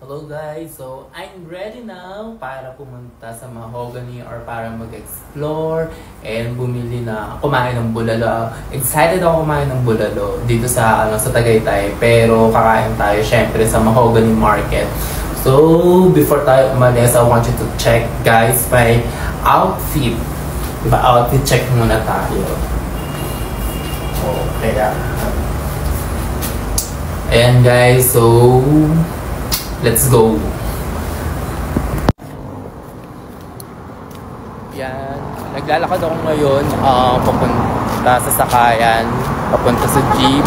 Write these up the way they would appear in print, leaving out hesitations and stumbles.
Hello guys, so I'm ready now para pumunta sa Mahogany or para mag-explore and bumili na kumain ng bulalo. Excited ako kumain ng bulalo dito sa sa Tagaytay, pero kakain tayo syempre sa Mahogany Market. So before tayo umalis, I want you to check guys my outfit. Diba outfit check muna tayo. Okay. Ayan guys, so let's go! Yan. Naglalakad ako ngayon papunta sa sakayan, papunta sa jeep,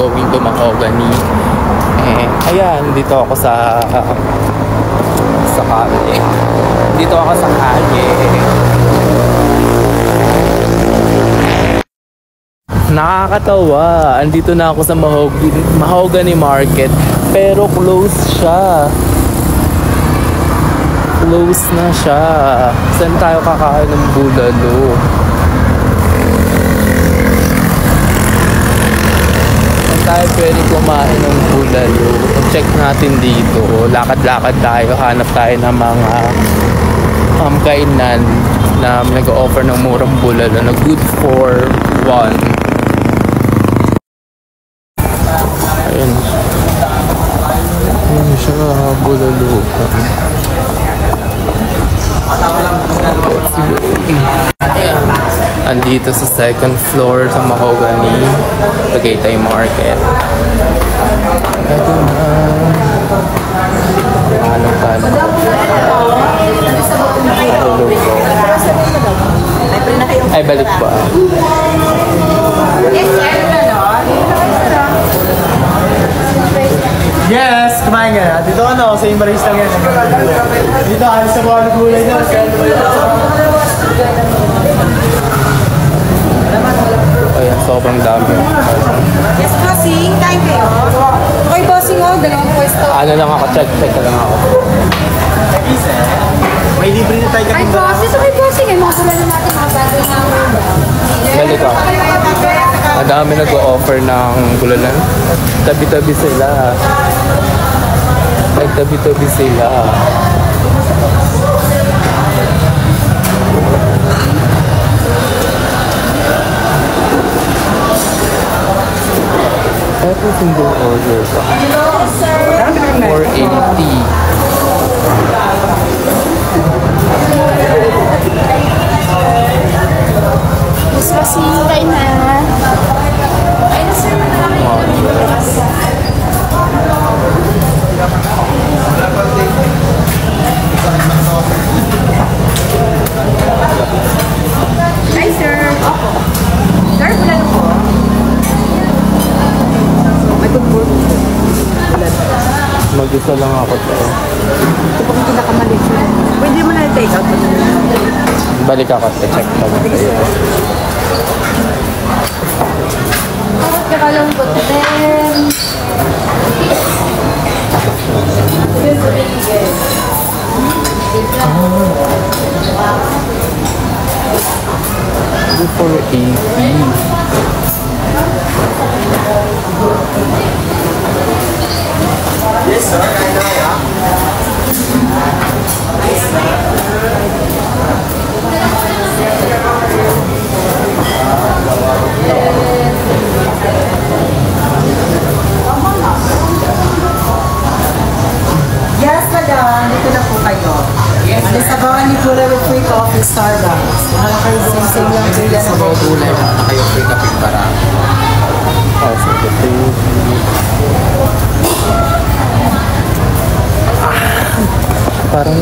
going to Mahogany. Ayan, dito ako sa kalye. Dito ako sa kalye. Nakakatawa. Andito na ako sa Mahogany Market. Pero close siya. Close na siya. Saan tayo kakain ng bulalo? Saan tayo pwede kumain ng bulalo? Check natin dito. Lakad-lakad tayo. Hanap tayo ng mga kainan na nag-offer ng murang bulalo na good for one. Ayun. Ayun siya, bulalo. Andito sa second floor sa Mahogany, Tagaytay Market. Ito na. Paano. Ay, balik pa. Yes, kumain ka na. Dito sa Embrace lang yan. Dito, alis sa mga gulay na. Ayan, sobrang dami. Yes, bossing. Kain kayo. Okay, bossing o. Dalawang pwesto. Ano lang ako, check lang ako. May libre na tayo Ay, bossing. So, may bossing. Ay, mga bulalo natin. Mga bago na. Balik ako. Ang dami nag-o-offer ng gulalan. Tabi-tabi sila. Nagtabi-tabi sila. Every single order ba? 480. Yes, bossing. Kain na. Kain na, sir. Hi, sir. Opo. Sir, bulalo po. May tugpor. Mag-isa lang ako to. Ito pong pinakamali, sir. Pwede mo na i-take out. Balik ako sa check pa mo kayo. Kakalang po. Then... 480. Yes, sir. Kain na ya. Yes, madam. Dito na po kayo. Alis sa bawang ni Gulay with free coffee Starbucks. Sing-sing lang po yan. Sa bawang gulay, na kayo free kapit para. Parang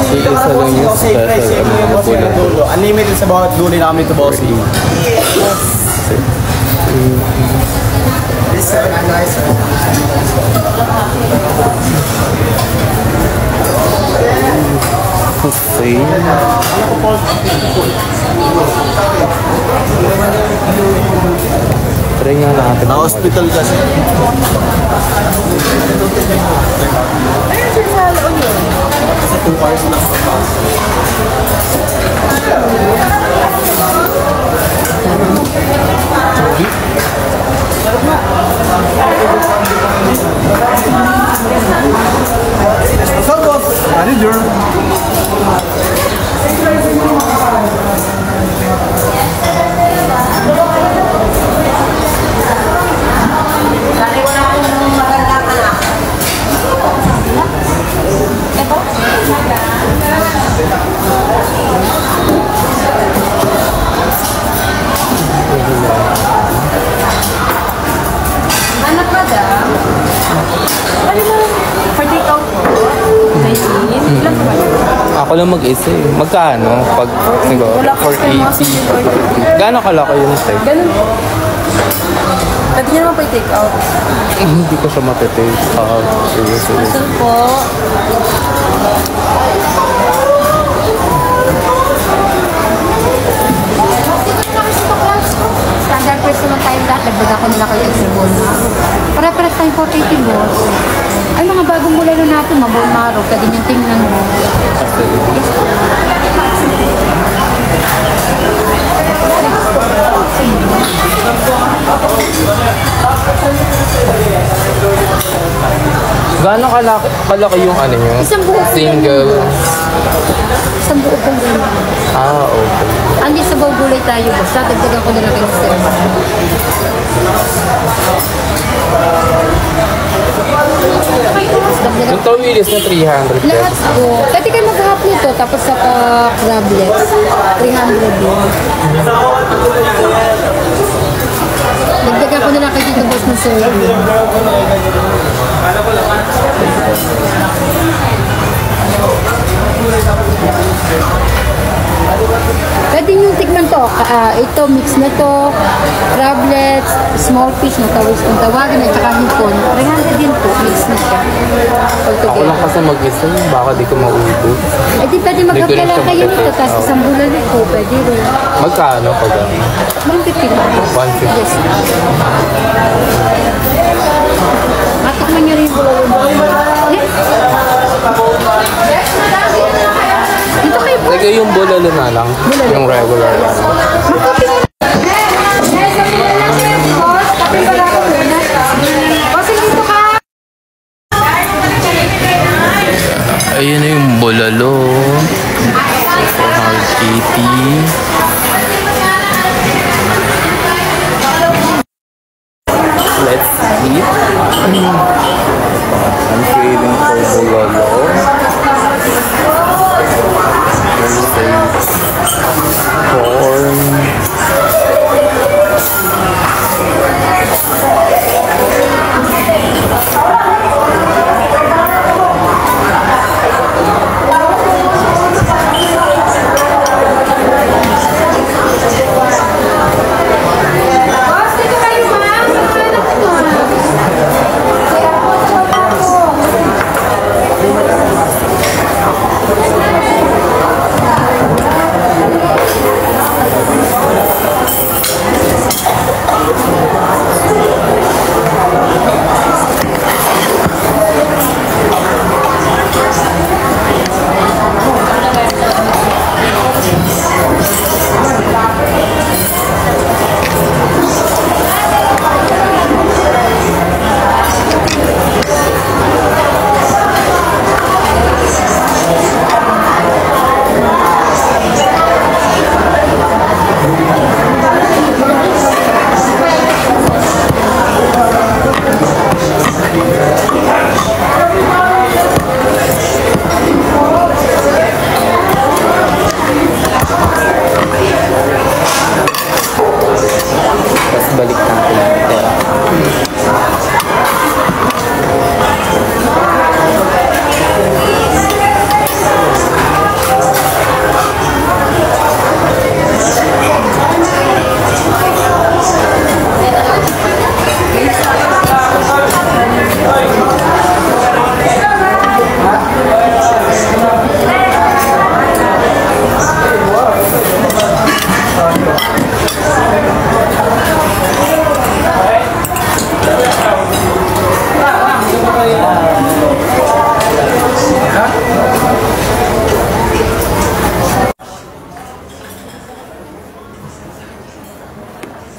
Sige sa lang yung special. Unlimited sa bawat gulay namin ito, bossing. Yes, sir. Nice, sir. buffet. Try nga natin. Na-hospital kasi. Ayun, sir, sa laon yun. Kasi 2 hours lang sa bus. Sarap nga. Manager. Dali ko na akong magandang anak. Ito? Anak ka daw? Ano mo? For take out po? 19? Ilan ba yun? Ako lang mag-isa eh. Magkano? Pag, siguro, Wala ko sa mga 480. Gano'n kalaki yung type? Ganun po. Pwede niyo naman pa i-take out. Hindi ko siya matitake. Seriously. Saan po? Standard price naman tayo lahat. Nagbaga ko nila kayo extra bonus. Para-paras tayo 480 boss. Ay, mga bagong mula na natin. Mabon maro. Pwede niyong tingnan mo. Gano'n kalaki yung ano nyo? Isang buo po Single. Isang buo pong gano'n. Okay. Andi sa gulay tayo boss. Dadagdagan ko nila kayo sa Yung tawilis na 300 lahat pesos. po. Pwede kayo mag-hap nito tapos sa crablets. 300 yun. Dagdagan ko na lang kayo dito boss ng serving. Pwede nyo tikman to. Ito, mix na to. Crablets, small fish na tawis kung tawagin at saka hipon. 300 din po, mix na siya. Ako lang kasi mag-isa, baka di ko maubos. Eh di pwede mag-hap na lang kayo nito. Tapos isang bulan po, pwede rin. Magkano pag 150 lang. 150? Yes. Matikman nyo rin po. Dito kayo po. Lagay yung bulalo na lang. Yung regular lang. Ayun na yung bulalo. 480. Let's eat. I'm craving for bulalo. Corn.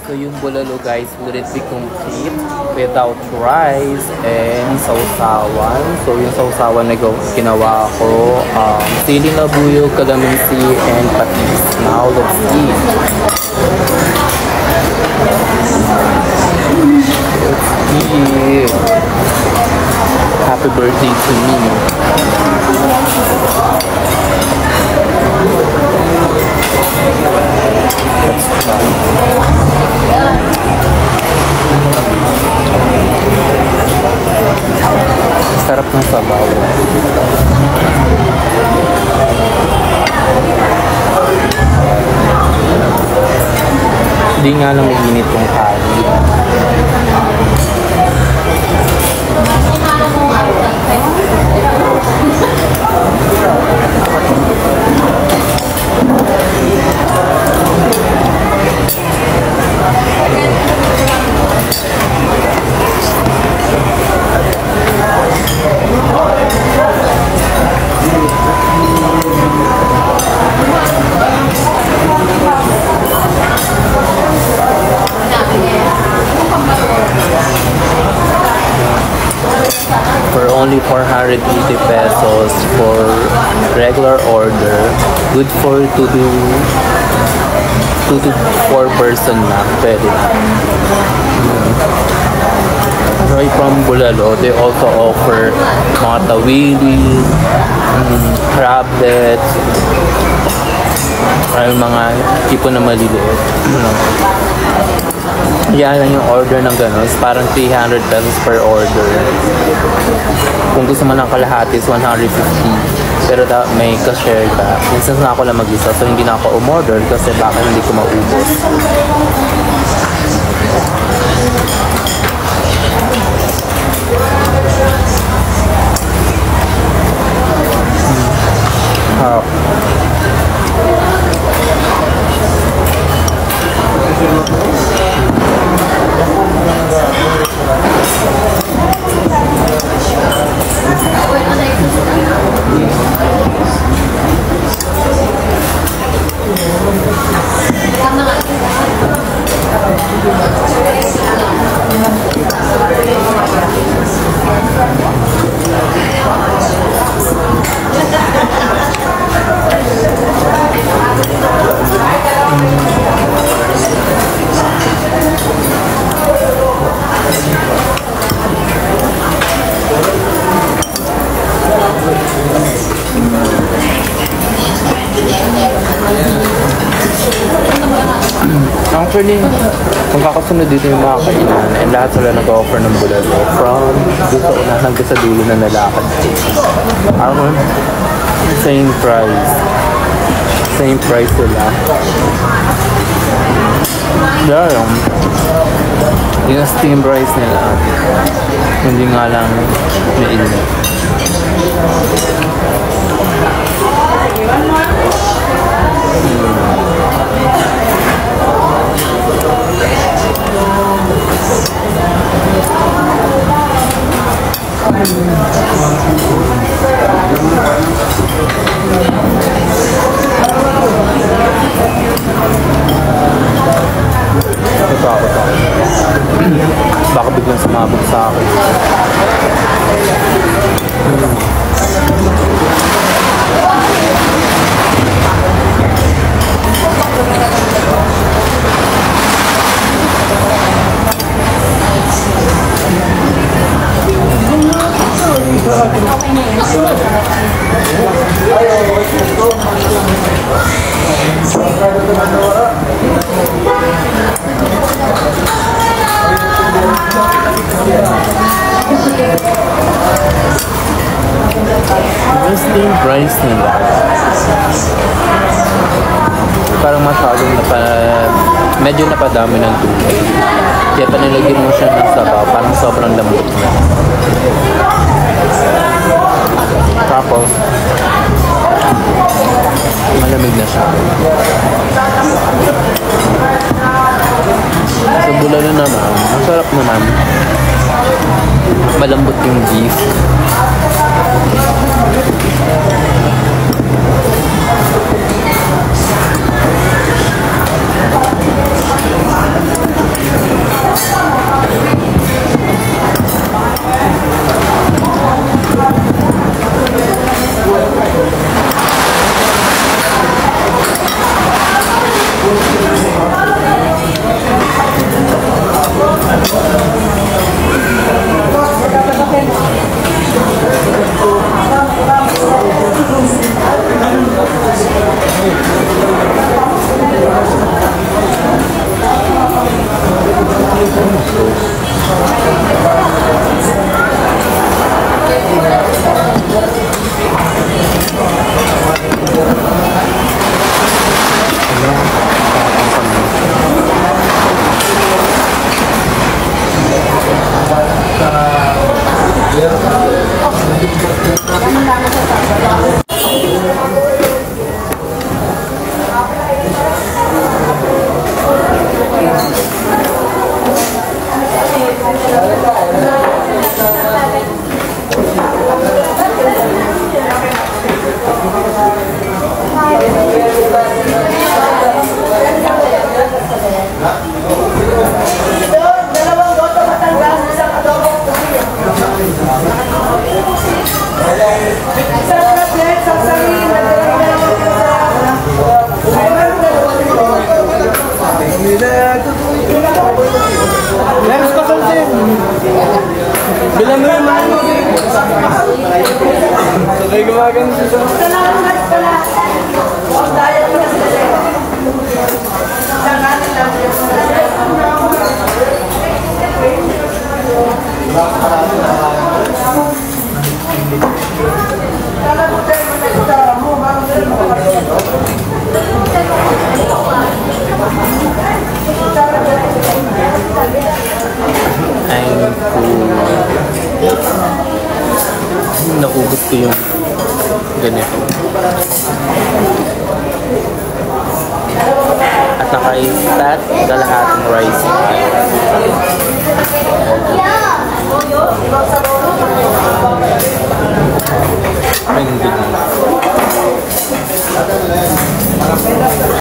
So yung bulalo guys, would it be complete? without rice and sausawan. So yung sausawan na ginawa ko, sili na buyog, kalamansi, and patis. Now let's eat. Let's eat. Happy birthday to me. Let's try. Sarap ng sabaw. Hindi nga lang mainit yung kanin. For only 480 pesos for regular order, good for 2 to 4 person na, pwede na. Right from Bulalo, they also offer mga tawili, crablets, ay mga tipo na maliliit. Yan lang yung order ng gano'n. Parang 300 pesos per order. Kung gusto mo ng kalahati is 150. Pero may ka-share ka. Minsan na ako lang mag-isa, so hindi na ako umorder kasi baka hindi ko maubos. Actually, kung kakasunod dito yung mga kainan, and lahat sila nag-offer ng bulalo from dito na hanggang sa dulo na nalakad. Same price. Same price sila. Yeah, yung steam rice nila, hindi nga lang mainit. Baka biglang sumabog sa akin. Yung steam rice nila parang masyadong medyo napadami ng tubig. Kaya pa nilagyan mo siya ng sabaw, parang sobrang lambot na. Tapos malamig na siya. Sa bulalo naman, masarap naman. Malambot yung beef. Meron ka sa sim. Bilang mo yung mano. Sabay gumagan sa nakugot ko yung ganito. At naka-stat kalahating rice. Ang good.